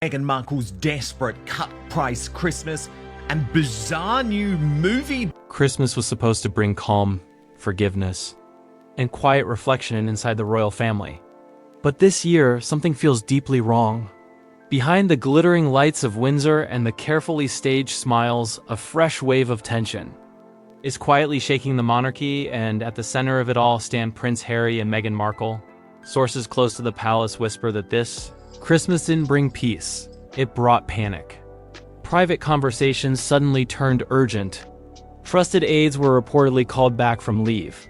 Meghan Markle's desperate cut-price Christmas, and bizarre new movie. Christmas was supposed to bring calm, forgiveness, and quiet reflection inside the royal family. But this year, something feels deeply wrong. Behind the glittering lights of Windsor and the carefully staged smiles, a fresh wave of tension is quietly shaking the monarchy, and at the center of it all stand Prince Harry and Meghan Markle. Sources close to the palace whisper that this Christmas didn't bring peace, it brought panic. Private conversations suddenly turned urgent. Trusted aides were reportedly called back from leave.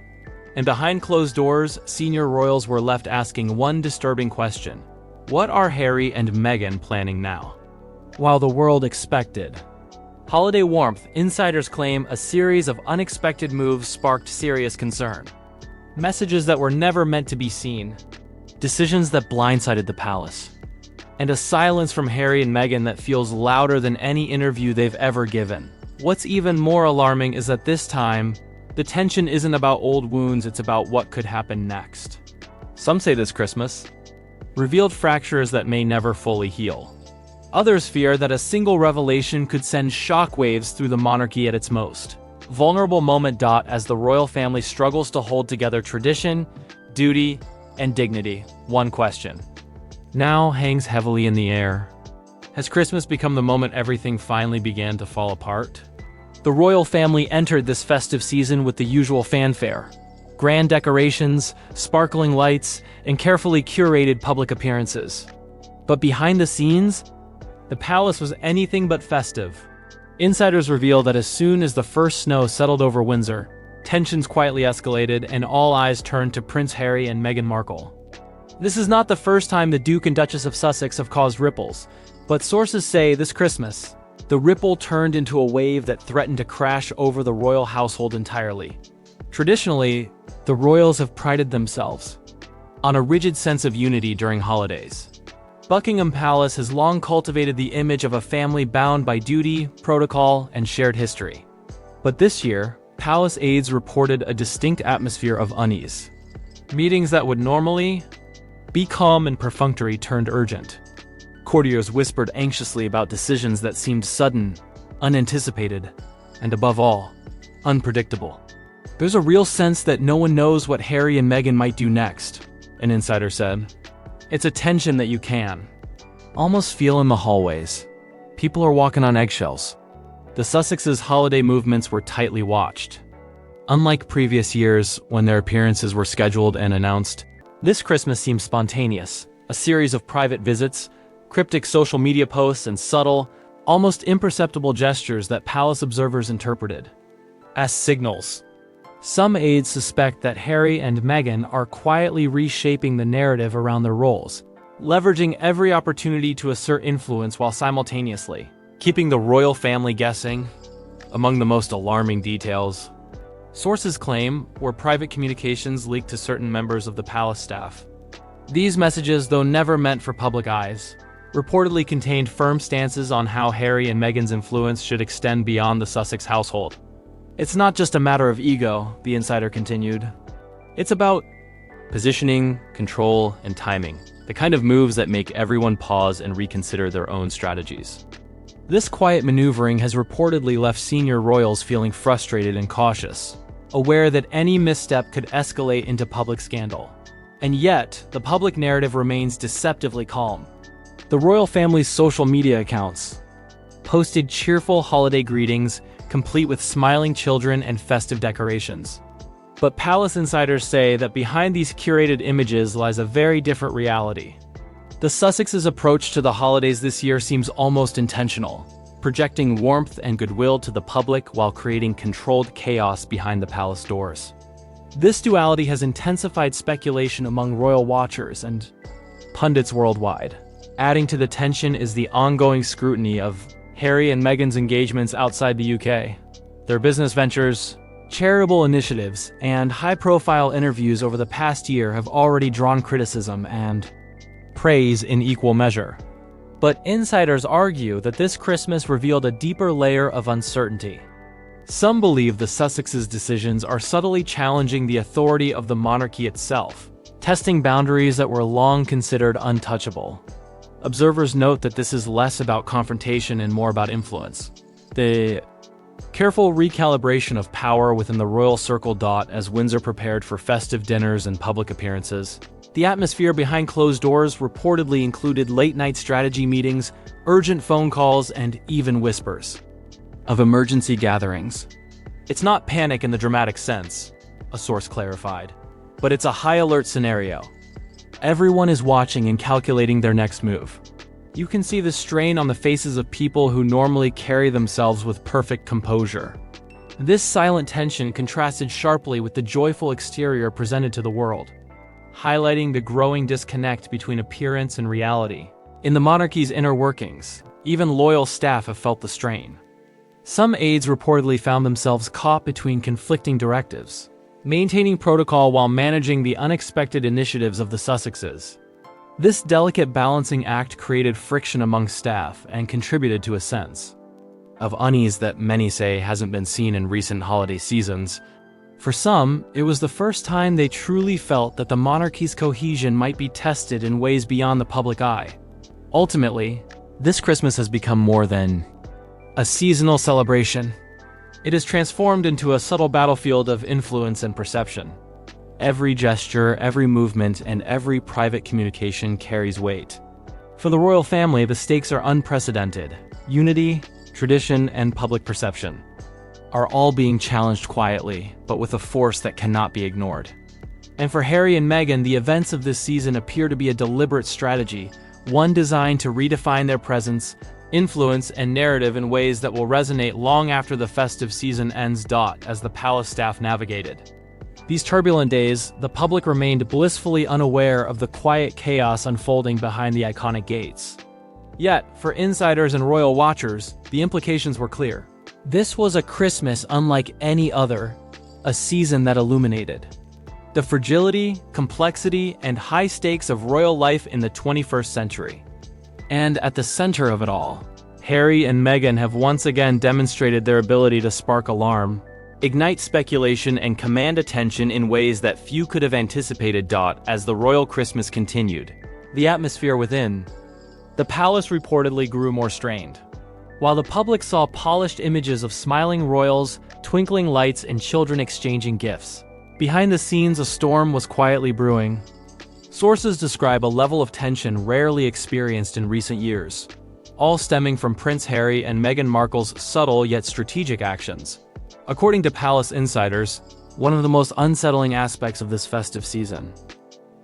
And behind closed doors, senior royals were left asking one disturbing question: what are Harry and Meghan planning now? While the world expected holiday warmth, insiders claim a series of unexpected moves sparked serious concern. Messages that were never meant to be seen, decisions that blindsided the palace, and a silence from Harry and Meghan that feels louder than any interview they've ever given. What's even more alarming is that this time, the tension isn't about old wounds, it's about what could happen next. Some say this Christmas revealed fractures that may never fully heal. Others fear that a single revelation could send shockwaves through the monarchy at its most vulnerable moment. As the royal family struggles to hold together tradition, duty, and dignity, one question now hangs heavily in the air. Has Christmas become the moment everything finally began to fall apart? The royal family entered this festive season with the usual fanfare: grand decorations, sparkling lights, and carefully curated public appearances. But behind the scenes, the palace was anything but festive. Insiders reveal that as soon as the first snow settled over Windsor, tensions quietly escalated and all eyes turned to Prince Harry and Meghan Markle. This is not the first time the Duke and Duchess of Sussex have caused ripples, but sources say this Christmas, the ripple turned into a wave that threatened to crash over the royal household entirely. Traditionally, the royals have prided themselves on a rigid sense of unity during holidays. Buckingham Palace has long cultivated the image of a family bound by duty, protocol, and shared history. But this year, palace aides reported a distinct atmosphere of unease. Meetings that would normally be calm and perfunctory turned urgent. Courtiers whispered anxiously about decisions that seemed sudden, unanticipated, and above all, unpredictable. There's a real sense that no one knows what Harry and Meghan might do next, an insider said. It's a tension that you can almost feel in the hallways. People are walking on eggshells. The Sussexes' holiday movements were tightly watched. Unlike previous years, when their appearances were scheduled and announced, this Christmas seemed spontaneous. A series of private visits, cryptic social media posts, and subtle, almost imperceptible gestures that palace observers interpreted as signals. Some aides suspect that Harry and Meghan are quietly reshaping the narrative around their roles, leveraging every opportunity to assert influence while simultaneously keeping the royal family guessing. Among the most alarming details, sources claim, were private communications leaked to certain members of the palace staff. These messages, though never meant for public eyes, reportedly contained firm stances on how Harry and Meghan's influence should extend beyond the Sussex household. It's not just a matter of ego, the insider continued. It's about positioning, control, and timing, the kind of moves that make everyone pause and reconsider their own strategies. This quiet maneuvering has reportedly left senior royals feeling frustrated and cautious, aware that any misstep could escalate into public scandal. And yet, the public narrative remains deceptively calm. The royal family's social media accounts posted cheerful holiday greetings, complete with smiling children and festive decorations. But palace insiders say that behind these curated images lies a very different reality. The Sussexes' approach to the holidays this year seems almost intentional, projecting warmth and goodwill to the public while creating controlled chaos behind the palace doors. This duality has intensified speculation among royal watchers and pundits worldwide. Adding to the tension is the ongoing scrutiny of Harry and Meghan's engagements outside the UK. Their business ventures, charitable initiatives, and high-profile interviews over the past year have already drawn criticism and praise in equal measure. But insiders argue that this Christmas revealed a deeper layer of uncertainty. Some believe the Sussexes' decisions are subtly challenging the authority of the monarchy itself, testing boundaries that were long considered untouchable. Observers note that this is less about confrontation and more about influence. The careful recalibration of power within the royal circle. As Windsor prepared for festive dinners and public appearances, the atmosphere behind closed doors reportedly included late-night strategy meetings, urgent phone calls, and even whispers of emergency gatherings. It's not panic in the dramatic sense, a source clarified, but it's a high-alert scenario. Everyone is watching and calculating their next move. You can see the strain on the faces of people who normally carry themselves with perfect composure. This silent tension contrasted sharply with the joyful exterior presented to the world, highlighting the growing disconnect between appearance and reality. In the monarchy's inner workings, even loyal staff have felt the strain. Some aides reportedly found themselves caught between conflicting directives, maintaining protocol while managing the unexpected initiatives of the Sussexes. This delicate balancing act created friction among staff and contributed to a sense of unease that many say hasn't been seen in recent holiday seasons. For some, it was the first time they truly felt that the monarchy's cohesion might be tested in ways beyond the public eye. Ultimately, this Christmas has become more than a seasonal celebration. It has transformed into a subtle battlefield of influence and perception. Every gesture, every movement, and every private communication carries weight. For the royal family, the stakes are unprecedented. Unity, tradition, and public perception are all being challenged quietly, but with a force that cannot be ignored. And for Harry and Meghan, the events of this season appear to be a deliberate strategy, one designed to redefine their presence, influence, and narrative in ways that will resonate long after the festive season ends. As the palace staff navigated these turbulent days, the public remained blissfully unaware of the quiet chaos unfolding behind the iconic gates. Yet, for insiders and royal watchers, the implications were clear. This was a Christmas unlike any other, a season that illuminated the fragility, complexity, and high stakes of royal life in the 21st century. And at the center of it all, Harry and Meghan have once again demonstrated their ability to spark alarm, ignite speculation, and command attention in ways that few could have anticipated. As the royal Christmas continued, the atmosphere within the palace reportedly grew more strained. While the public saw polished images of smiling royals, twinkling lights, and children exchanging gifts, behind the scenes a storm was quietly brewing. Sources describe a level of tension rarely experienced in recent years, all stemming from Prince Harry and Meghan Markle's subtle yet strategic actions. According to palace insiders, one of the most unsettling aspects of this festive season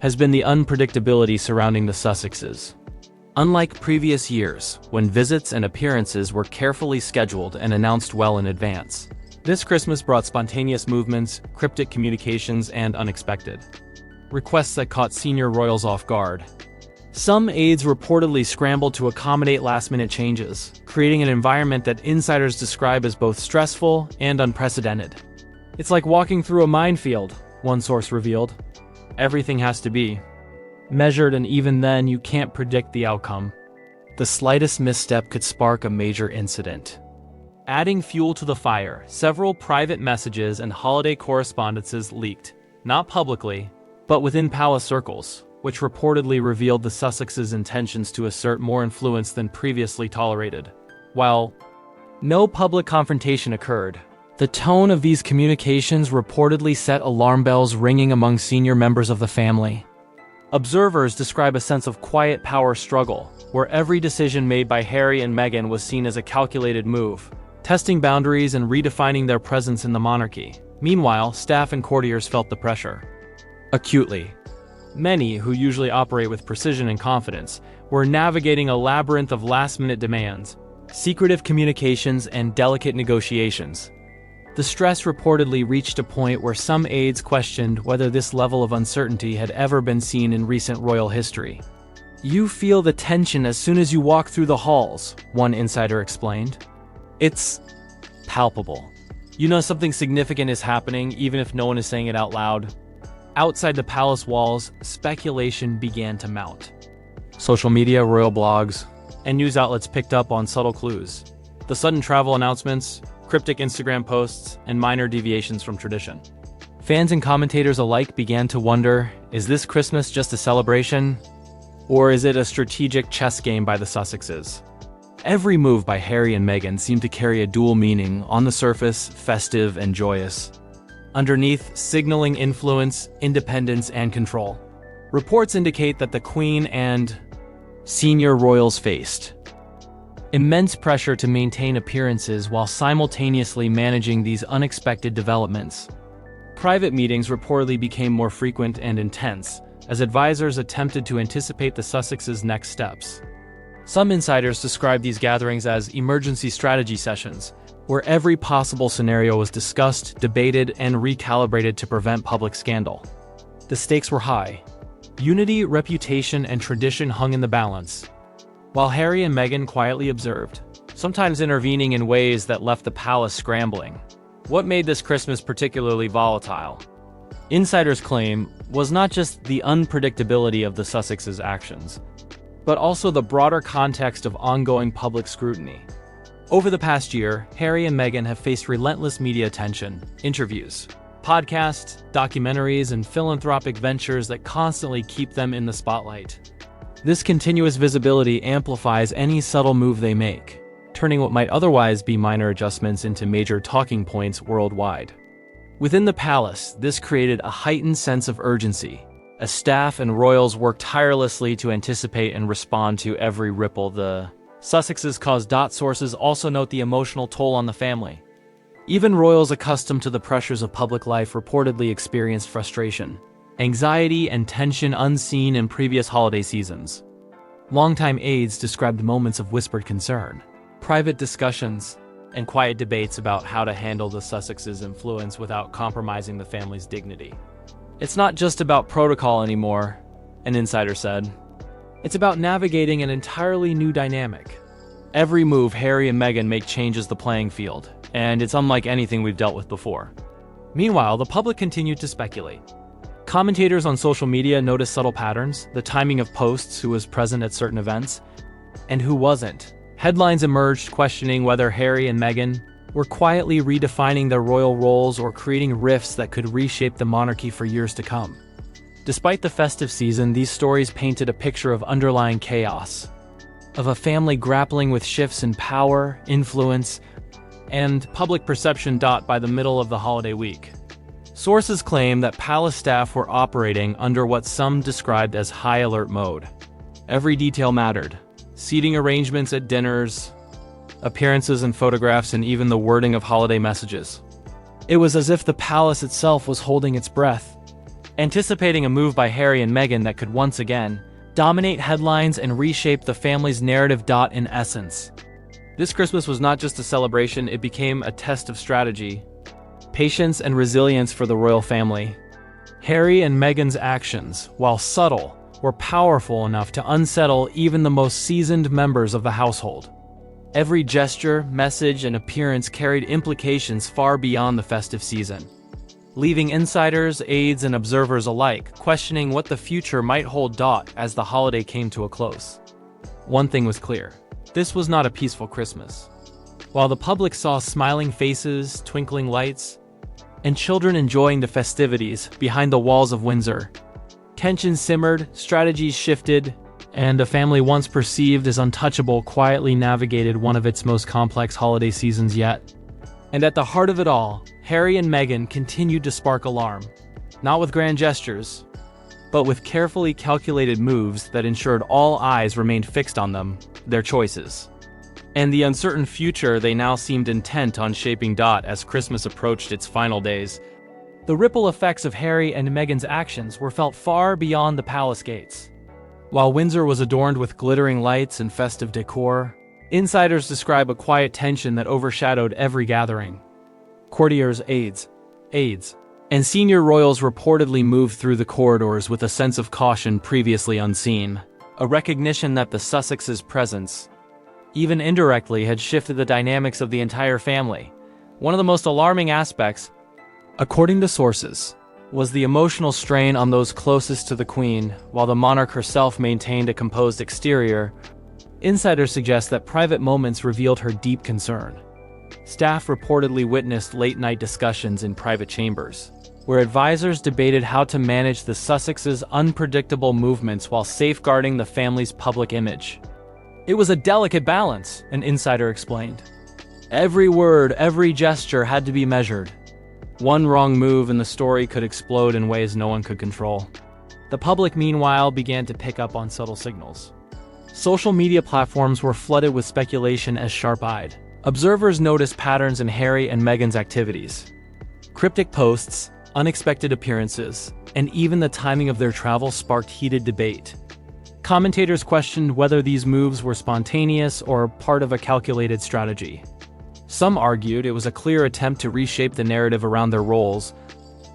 has been the unpredictability surrounding the Sussexes. Unlike previous years, when visits and appearances were carefully scheduled and announced well in advance, this Christmas brought spontaneous movements, cryptic communications, and unexpected requests that caught senior royals off guard. Some aides reportedly scrambled to accommodate last-minute changes, creating an environment that insiders describe as both stressful and unprecedented. It's like walking through a minefield, one source revealed. Everything has to be measured, and even then, you can't predict the outcome. The slightest misstep could spark a major incident. Adding fuel to the fire, several private messages and holiday correspondences leaked, not publicly, but within palace circles, which reportedly revealed the Sussexes' intentions to assert more influence than previously tolerated. While no public confrontation occurred, the tone of these communications reportedly set alarm bells ringing among senior members of the family. Observers describe a sense of quiet power struggle, where every decision made by Harry and Meghan was seen as a calculated move, testing boundaries and redefining their presence in the monarchy. Meanwhile, staff and courtiers felt the pressure acutely. Many, who usually operate with precision and confidence, were navigating a labyrinth of last-minute demands, secretive communications, and delicate negotiations. The stress reportedly reached a point where some aides questioned whether this level of uncertainty had ever been seen in recent royal history. "You feel the tension as soon as you walk through the halls," one insider explained. "It's palpable. You know something significant is happening, even if no one is saying it out loud." Outside the palace walls, speculation began to mount. Social media, royal blogs, and news outlets picked up on subtle clues. The sudden travel announcements, cryptic Instagram posts, and minor deviations from tradition. Fans and commentators alike began to wonder, is this Christmas just a celebration? Or is it a strategic chess game by the Sussexes? Every move by Harry and Meghan seemed to carry a dual meaning, on the surface, festive and joyous. Underneath, signaling influence, independence, and control. Reports indicate that the Queen and senior royals faced immense pressure to maintain appearances while simultaneously managing these unexpected developments. Private meetings reportedly became more frequent and intense, as advisors attempted to anticipate the Sussexes' next steps. Some insiders describe these gatherings as emergency strategy sessions, where every possible scenario was discussed, debated, and recalibrated to prevent public scandal. The stakes were high. Unity, reputation, and tradition hung in the balance, while Harry and Meghan quietly observed, sometimes intervening in ways that left the palace scrambling. What made this Christmas particularly volatile? Insiders claim was not just the unpredictability of the Sussexes' actions, but also the broader context of ongoing public scrutiny. Over the past year, Harry and Meghan have faced relentless media attention, interviews, podcasts, documentaries, and philanthropic ventures that constantly keep them in the spotlight. This continuous visibility amplifies any subtle move they make, turning what might otherwise be minor adjustments into major talking points worldwide. Within the palace, this created a heightened sense of urgency. As staff and royals worked tirelessly to anticipate and respond to every ripple, the Sussexes caused. Sources also note the emotional toll on the family. Even royals accustomed to the pressures of public life reportedly experienced frustration, anxiety, and tension unseen in previous holiday seasons. Longtime aides described moments of whispered concern, private discussions, and quiet debates about how to handle the Sussexes' influence without compromising the family's dignity. It's not just about protocol anymore, an insider said. It's about navigating an entirely new dynamic. Every move Harry and Meghan make changes the playing field, and it's unlike anything we've dealt with before. Meanwhile, the public continued to speculate. Commentators on social media noticed subtle patterns, the timing of posts, who was present at certain events, and who wasn't. Headlines emerged questioning whether Harry and Meghan were quietly redefining their royal roles or creating rifts that could reshape the monarchy for years to come. Despite the festive season, these stories painted a picture of underlying chaos, of a family grappling with shifts in power, influence, and public perception. By the middle of the holiday week, sources claim that palace staff were operating under what some described as high alert mode. Every detail mattered. Seating arrangements at dinners, appearances and photographs, and even the wording of holiday messages. It was as if the palace itself was holding its breath, anticipating a move by Harry and Meghan that could once again dominate headlines and reshape the family's narrative. In essence, this Christmas was not just a celebration, it became a test of strategy, patience, and resilience for the royal family. Harry and Meghan's actions, while subtle, were powerful enough to unsettle even the most seasoned members of the household. Every gesture, message, and appearance carried implications far beyond the festive season, leaving insiders, aides, and observers alike questioning what the future might hold. As the holiday came to a close, one thing was clear: this was not a peaceful Christmas. While the public saw smiling faces, twinkling lights, and children enjoying the festivities behind the walls of Windsor, tension simmered, strategies shifted, and a family once perceived as untouchable quietly navigated one of its most complex holiday seasons yet. And at the heart of it all, Harry and Meghan continued to spark alarm, not with grand gestures, but with carefully calculated moves that ensured all eyes remained fixed on them, their choices, and the uncertain future they now seemed intent on shaping. As Christmas approached its final days, the ripple effects of Harry and Meghan's actions were felt far beyond the palace gates. While Windsor was adorned with glittering lights and festive decor, insiders describe a quiet tension that overshadowed every gathering. Courtiers, aides, and senior royals reportedly moved through the corridors with a sense of caution previously unseen, a recognition that the Sussexes' presence, even indirectly, had shifted the dynamics of the entire family. One of the most alarming aspects, according to sources, was the emotional strain on those closest to the Queen. While the monarch herself maintained a composed exterior, insiders suggest that private moments revealed her deep concern. Staff reportedly witnessed late-night discussions in private chambers, where advisors debated how to manage the Sussexes' unpredictable movements while safeguarding the family's public image. It was a delicate balance, an insider explained. Every word, every gesture had to be measured. One wrong move and the story could explode in ways no one could control. The public, meanwhile, began to pick up on subtle signals. Social media platforms were flooded with speculation as sharp-eyed. Observers noticed patterns in Harry and Meghan's activities. Cryptic posts, unexpected appearances, and even the timing of their travel sparked heated debate. Commentators questioned whether these moves were spontaneous or part of a calculated strategy. Some argued it was a clear attempt to reshape the narrative around their roles,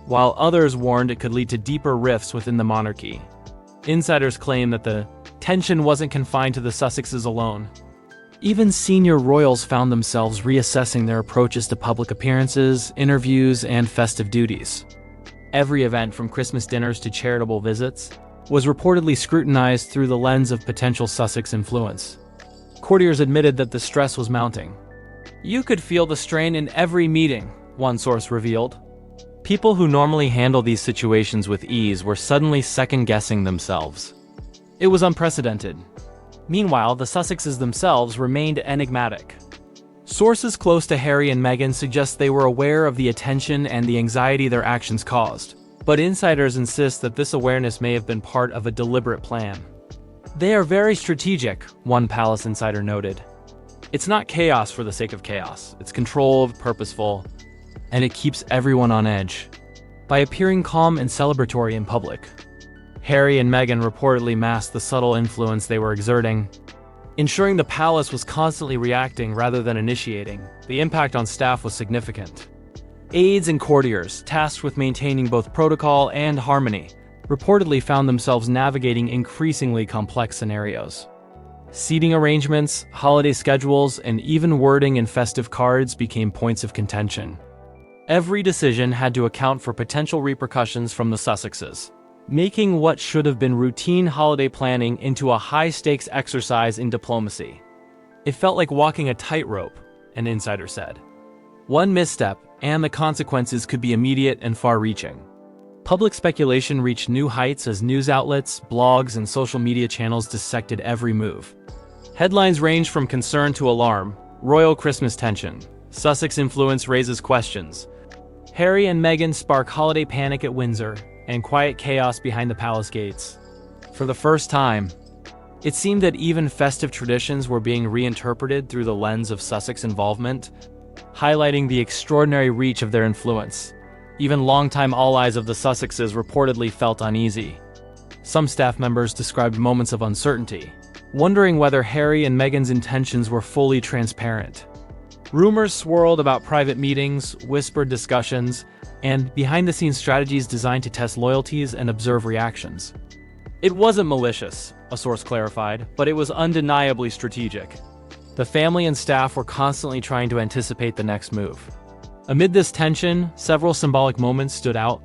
while others warned it could lead to deeper rifts within the monarchy. Insiders claim that the tension wasn't confined to the Sussexes alone. Even senior royals found themselves reassessing their approaches to public appearances, interviews, and festive duties. Every event, from Christmas dinners to charitable visits, was reportedly scrutinized through the lens of potential Sussex influence. Courtiers admitted that the stress was mounting. "You could feel the strain in every meeting," one source revealed. People who normally handle these situations with ease were suddenly second-guessing themselves. It was unprecedented. Meanwhile, the Sussexes themselves remained enigmatic. Sources close to Harry and Meghan suggest they were aware of the attention and the anxiety their actions caused, but insiders insist that this awareness may have been part of a deliberate plan. "They are very strategic," one palace insider noted. "It's not chaos for the sake of chaos. It's controlled, purposeful, and it keeps everyone on edge." By appearing calm and celebratory in public, Harry and Meghan reportedly masked the subtle influence they were exerting, ensuring the palace was constantly reacting rather than initiating. The impact on staff was significant. Aides and courtiers, tasked with maintaining both protocol and harmony, reportedly found themselves navigating increasingly complex scenarios. Seating arrangements, holiday schedules, and even wording in festive cards became points of contention. Every decision had to account for potential repercussions from the Sussexes, making what should have been routine holiday planning into a high-stakes exercise in diplomacy. It felt like walking a tightrope, an insider said. One misstep, and the consequences could be immediate and far-reaching. Public speculation reached new heights as news outlets, blogs, and social media channels dissected every move. Headlines ranged from concern to alarm: royal Christmas tension, Sussex influence raises questions, Harry and Meghan spark holiday panic at Windsor, and quiet chaos behind the palace gates. For the first time, it seemed that even festive traditions were being reinterpreted through the lens of Sussex involvement, highlighting the extraordinary reach of their influence. Even longtime allies of the Sussexes reportedly felt uneasy. Some staff members described moments of uncertainty, wondering whether Harry and Meghan's intentions were fully transparent. Rumors swirled about private meetings, whispered discussions, and behind-the-scenes strategies designed to test loyalties and observe reactions. It wasn't malicious, a source clarified, but it was undeniably strategic. The family and staff were constantly trying to anticipate the next move. Amid this tension, several symbolic moments stood out.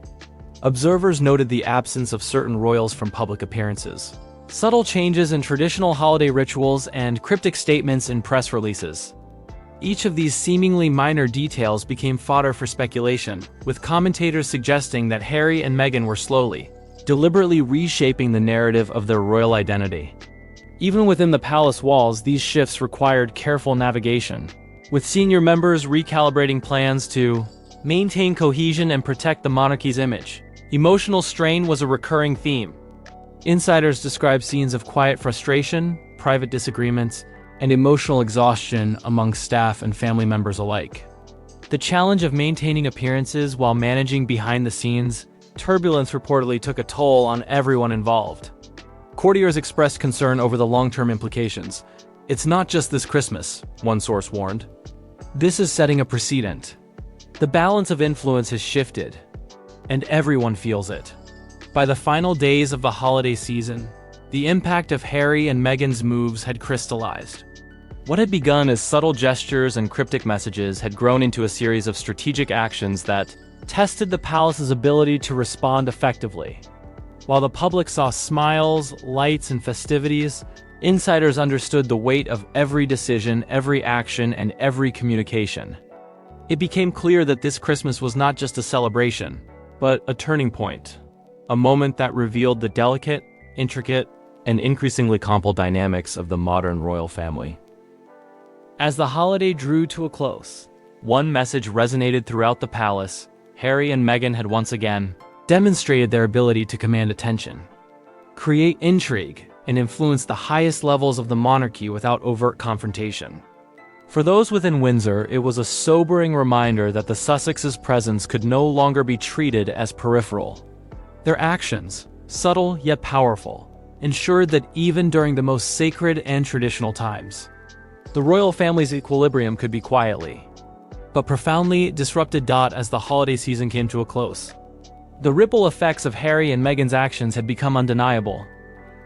Observers noted the absence of certain royals from public appearances, subtle changes in traditional holiday rituals, and cryptic statements in press releases. Each of these seemingly minor details became fodder for speculation, with commentators suggesting that Harry and Meghan were slowly, deliberately reshaping the narrative of their royal identity. Even within the palace walls, these shifts required careful navigation, with senior members recalibrating plans to maintain cohesion and protect the monarchy's image. Emotional strain was a recurring theme. Insiders described scenes of quiet frustration, private disagreements, and emotional exhaustion among staff and family members alike. The challenge of maintaining appearances while managing behind-the-scenes turbulence reportedly took a toll on everyone involved. Courtiers expressed concern over the long-term implications. "It's not just this Christmas," one source warned. "This is setting a precedent. The balance of influence has shifted, and everyone feels it." By the final days of the holiday season, the impact of Harry and Meghan's moves had crystallized. What had begun as subtle gestures and cryptic messages had grown into a series of strategic actions that tested the palace's ability to respond effectively. While the public saw smiles, lights, and festivities, insiders understood the weight of every decision, every action, and every communication. It became clear that this Christmas was not just a celebration. but a turning point, a moment that revealed the delicate, intricate, and increasingly complex dynamics of the modern royal family. As the holiday drew to a close, one message resonated throughout the palace: Harry and Meghan had once again demonstrated their ability to command attention, create intrigue, and influence the highest levels of the monarchy without overt confrontation. For those within Windsor, it was a sobering reminder that the Sussexes' presence could no longer be treated as peripheral. Their actions, subtle yet powerful, ensured that even during the most sacred and traditional times, the royal family's equilibrium could be quietly, but profoundly disrupted as the holiday season came to a close. The ripple effects of Harry and Meghan's actions had become undeniable.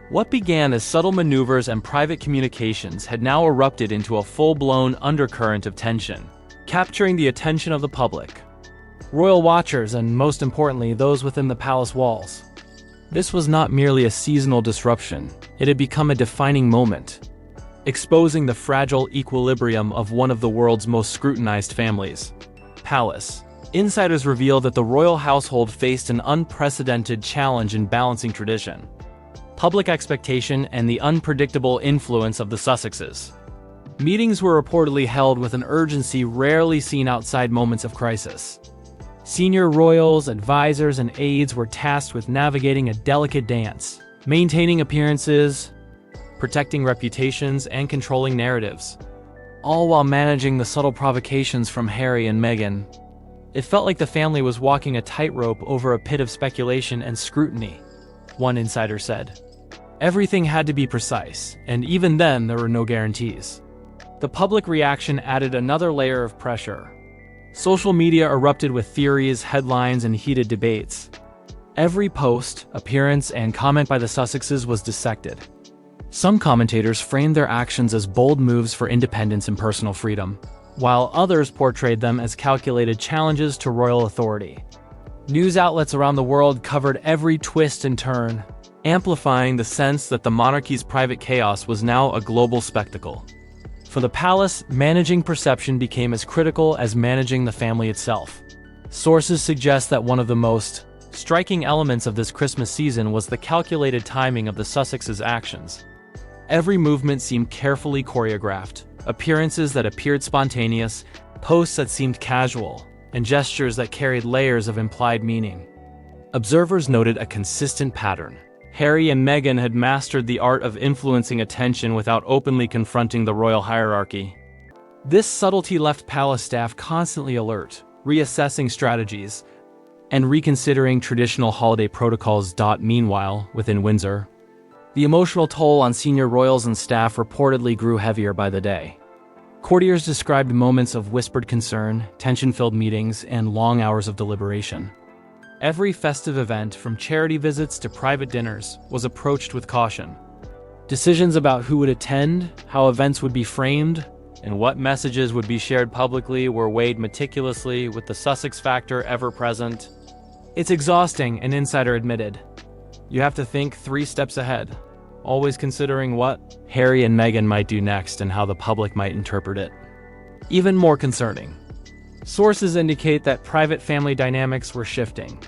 What began as subtle maneuvers and private communications had now erupted into a full-blown undercurrent of tension, capturing the attention of the public, royal watchers, and most importantly, those within the palace walls. This was not merely a seasonal disruption, it had become a defining moment, exposing the fragile equilibrium of one of the world's most scrutinized families. Palace. Insiders reveal that the royal household faced an unprecedented challenge in balancing tradition, public expectation, and the unpredictable influence of the Sussexes. Meetings were reportedly held with an urgency rarely seen outside moments of crisis. Senior royals, advisors, and aides were tasked with navigating a delicate dance, maintaining appearances, protecting reputations, and controlling narratives, all while managing the subtle provocations from Harry and Meghan. It felt like the family was walking a tightrope over a pit of speculation and scrutiny, one insider said. Everything had to be precise, and even then there were no guarantees. The public reaction added another layer of pressure. Social media erupted with theories, headlines, and heated debates. Every post, appearance, and comment by the Sussexes was dissected. Some commentators framed their actions as bold moves for independence and personal freedom, while others portrayed them as calculated challenges to royal authority. News outlets around the world covered every twist and turn, amplifying the sense that the monarchy's private chaos was now a global spectacle. For the palace, managing perception became as critical as managing the family itself. Sources suggest that one of the most striking elements of this Christmas season was the calculated timing of the Sussexes' actions. Every movement seemed carefully choreographed, appearances that appeared spontaneous, posts that seemed casual, and gestures that carried layers of implied meaning. Observers noted a consistent pattern. Harry and Meghan had mastered the art of influencing attention without openly confronting the royal hierarchy. This subtlety left palace staff constantly alert, reassessing strategies, and reconsidering traditional holiday protocols. Meanwhile, within Windsor, the emotional toll on senior royals and staff reportedly grew heavier by the day. Courtiers described moments of whispered concern, tension-filled meetings, and long hours of deliberation. Every festive event, from charity visits to private dinners, was approached with caution. Decisions about who would attend, how events would be framed, and what messages would be shared publicly were weighed meticulously, with the Sussex factor ever present. It's exhausting, an insider admitted. You have to think 3 steps ahead, always considering what Harry and Meghan might do next and how the public might interpret it. Even more concerning, sources indicate that private family dynamics were shifting.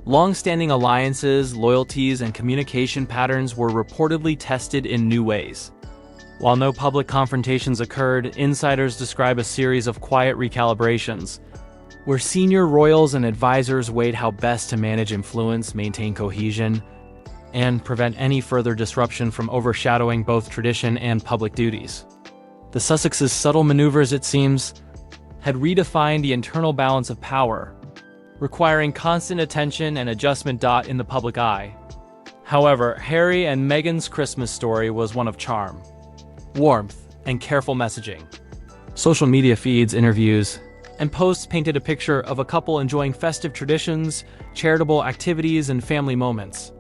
Long-standing alliances, loyalties, and communication patterns were reportedly tested in new ways. While no public confrontations occurred, insiders describe a series of quiet recalibrations, where senior royals and advisors weighed how best to manage influence, maintain cohesion, and prevent any further disruption from overshadowing both tradition and public duties. The Sussexes' subtle maneuvers, it seems, had redefined the internal balance of power, requiring constant attention and adjustment. In the public eye. However, Harry and Meghan's Christmas story was one of charm, warmth, and careful messaging. Social media feeds, interviews, and posts painted a picture of a couple enjoying festive traditions, charitable activities, and family moments.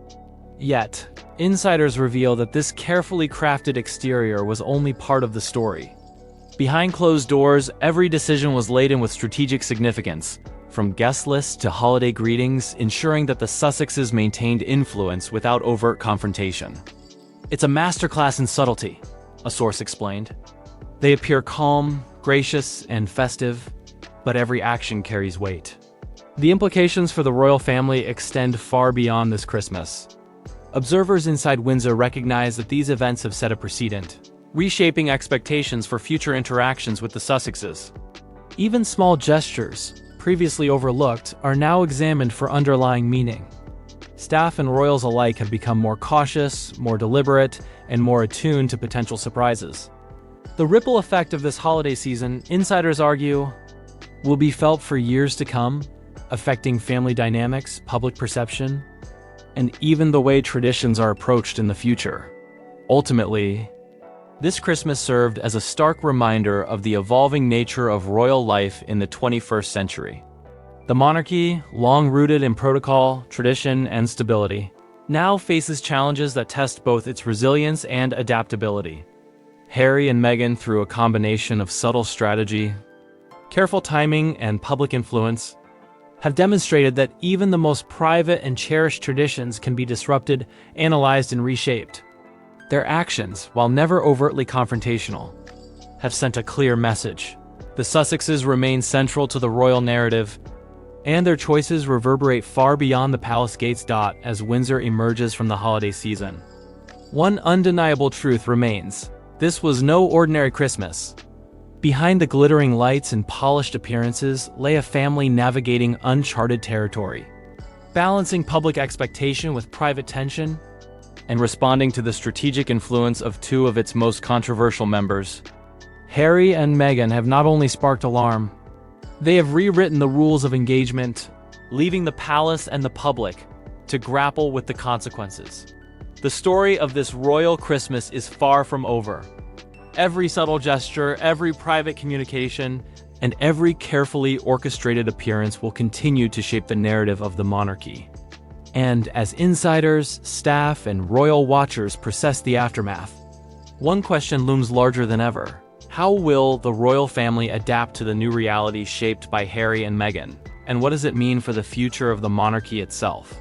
Yet, insiders reveal that this carefully crafted exterior was only part of the story. Behind closed doors, every decision was laden with strategic significance, from guest lists to holiday greetings, ensuring that the Sussexes maintained influence without overt confrontation. It's a masterclass in subtlety, a source explained. They appear calm, gracious, and festive, but every action carries weight. The implications for the royal family extend far beyond this Christmas. Observers inside Windsor recognize that these events have set a precedent, reshaping expectations for future interactions with the Sussexes. Even small gestures, previously overlooked, are now examined for underlying meaning. Staff and royals alike have become more cautious, more deliberate, and more attuned to potential surprises. The ripple effect of this holiday season, insiders argue, will be felt for years to come, affecting family dynamics, public perception, and even the way traditions are approached in the future. Ultimately, this Christmas served as a stark reminder of the evolving nature of royal life in the 21st century. The monarchy, long rooted in protocol, tradition, and stability, now faces challenges that test both its resilience and adaptability. Harry and Meghan, through a combination of subtle strategy, careful timing, and public influence, have demonstrated that even the most private and cherished traditions can be disrupted, analyzed, and reshaped. Their actions, while never overtly confrontational, have sent a clear message. The Sussexes remain central to the royal narrative, and their choices reverberate far beyond the palace gates. As Windsor emerges from the holiday season, one undeniable truth remains: this was no ordinary Christmas. Behind the glittering lights and polished appearances lay a family navigating uncharted territory, balancing public expectation with private tension, and responding to the strategic influence of two of its most controversial members. Harry and Meghan have not only sparked alarm, they have rewritten the rules of engagement, leaving the palace and the public to grapple with the consequences. The story of this royal Christmas is far from over. Every subtle gesture, every private communication, and every carefully orchestrated appearance will continue to shape the narrative of the monarchy. And as insiders, staff, and royal watchers process the aftermath, one question looms larger than ever. How will the royal family adapt to the new reality shaped by Harry and Meghan? And what does it mean for the future of the monarchy itself?